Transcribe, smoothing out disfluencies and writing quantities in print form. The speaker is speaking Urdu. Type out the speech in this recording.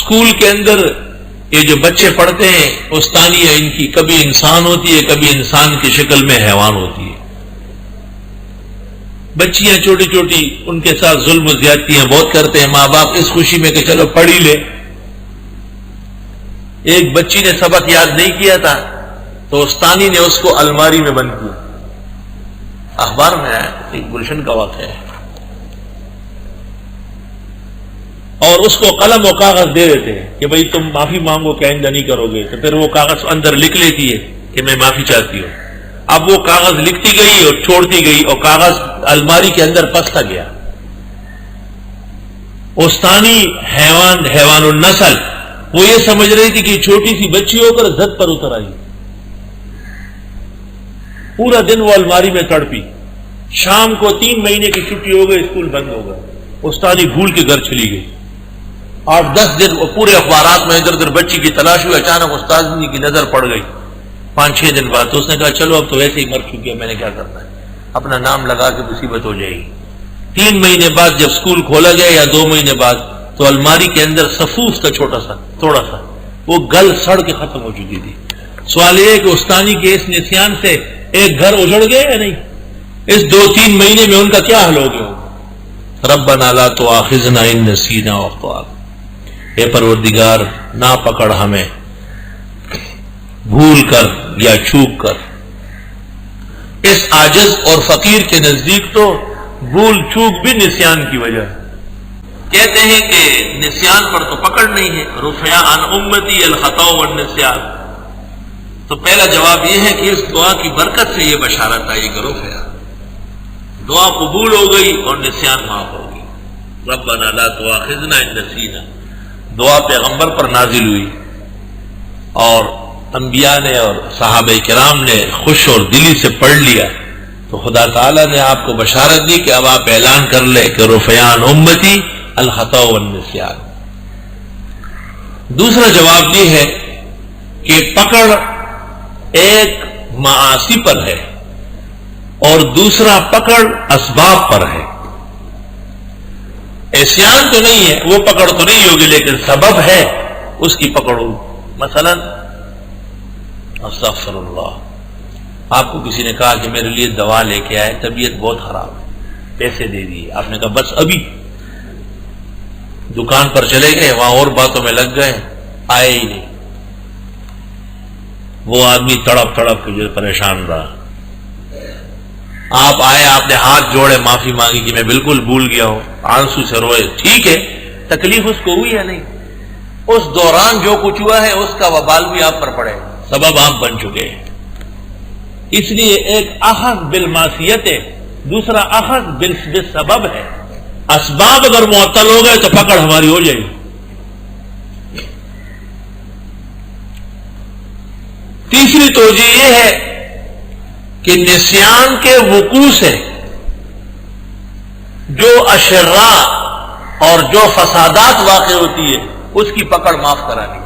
اسکول کے اندر یہ جو بچے پڑھتے ہیں استانیہ ان کی کبھی انسان ہوتی ہے، کبھی انسان کی شکل میں حیوان ہوتی ہے. بچیاں چھوٹی چھوٹی، ان کے ساتھ ظلم و زیادتیاں بہت کرتے ہیں ماں باپ اس خوشی میں کہ چلو پڑھ ہی لے. ایک بچی نے سبق یاد نہیں کیا تھا تو استانی نے اس کو الماری میں بند کیا. اخبار میں آیا، ایک گلشن کا واقعہ ہے. اور اس کو قلم و کاغذ دے دیتے ہیں کہ بھئی تم معافی مانگو کہ آئندہ نہیں کرو گے، تو پھر وہ کاغذ اندر لکھ لیتی ہے کہ میں معافی چاہتی ہوں. اب وہ کاغذ لکھتی گئی اور چھوڑتی گئی اور کاغذ الماری کے اندر پستا گیا. استانی حیوان النسل وہ یہ سمجھ رہی تھی کہ چھوٹی سی بچی ہو کر زد پر اتر آئی. پورا دن وہ الماری میں تڑپی. شام کو 3 مہینے کی چھٹی ہو گئی، اسکول بند ہو گیا. استانی بھول کے گھر چلی گئی. 8-10 دن وہ پورے اخبارات میں ادھر ادھر بچی کی تلاش ہوئی. اچانک استاذ کی نظر پڑ گئی 5-6 دن بعد. تو اس نے کہا چلو اب تو ویسے ہی مر چکی ہے، میں نے کیا کرنا ہے، اپنا نام لگا کے مصیبت ہو جائے گی. 3 مہینے بعد جب اسکول کھولا گیا یا 2 مہینے بعد تو الماری کے اندر سفوف تھا تھوڑا سا، وہ گل سڑ کے ختم ہو چکی تھی. سوال یہ ہے کہ استانی کے اس نسیان سے ایک گھر اجڑ گئے یا نہیں؟ اس 2-3 مہینے میں ان کا کیا حل ہو گیا؟ ربنا لا تؤاخذنا ان نسینا واخطأنا، اے پروردگار نہ پکڑ ہمیں بھول کر یا چوک کر. اس عاجز اور فقیر کے نزدیک تو بھول چوک بھی نسیان کی وجہ ہے. کہتے ہیں کہ نسیان پر تو پکڑ نہیں ہے. رفع عن امتی الخطا والنسیان. تو پہلا جواب یہ ہے کہ اس دعا کی برکت سے یہ بشارت آئی کہ رفع، دعا قبول ہو گئی اور نسیان معاف ہو گئی. ربنا لا تؤاخذنا ان نسینا دعا پیغمبر پر نازل ہوئی اور انبیاء نے اور صحابہ کرام نے خوش اور دلی سے پڑھ لیا تو خدا تعالیٰ نے آپ کو بشارت دی کہ اب آپ اعلان کر لیں کہ رفع عن امتی الخطا والنسیان. دوسرا جواب یہ ہے کہ پکڑ ایک معاصی پر ہے اور دوسرا پکڑ اسباب پر ہے. عصیان تو نہیں ہے، وہ پکڑ تو نہیں ہوگی، لیکن سبب ہے اس کی پکڑ ہوگی. مثلا استغفر اللہ، آپ کو کسی نے کہا کہ میرے لیے دوا لے کے آئے، طبیعت بہت خراب ہے، پیسے دے دیے. آپ نے کہا بس ابھی دکان پر چلے گئے، وہاں اور باتوں میں لگ گئے، آئے ہی نہیں. وہ آدمی تڑپ کے جو پریشان رہا. آپ آئے، آپ نے ہاتھ جوڑے، معافی مانگی کہ میں بالکل بھول گیا ہوں، آنسو سے روئے. ٹھیک ہے، تکلیف اس کو ہوئی یا نہیں؟ اس دوران جو کچھ ہوا ہے اس کا وبال بھی آپ پر پڑے، سبب آپ بن چکے ہیں. اس لیے ایک اخذ بالمعصیت ہے، دوسرا اخذ بالسبب ہے. اسباب اگر معطل ہو گئے تو پکڑ ہماری ہو جائے گی. تیسری توجہ یہ ہے کہ نسیان کے وقوع سے جو اشراء اور جو فسادات واقع ہوتی ہے اس کی پکڑ معاف کرانی.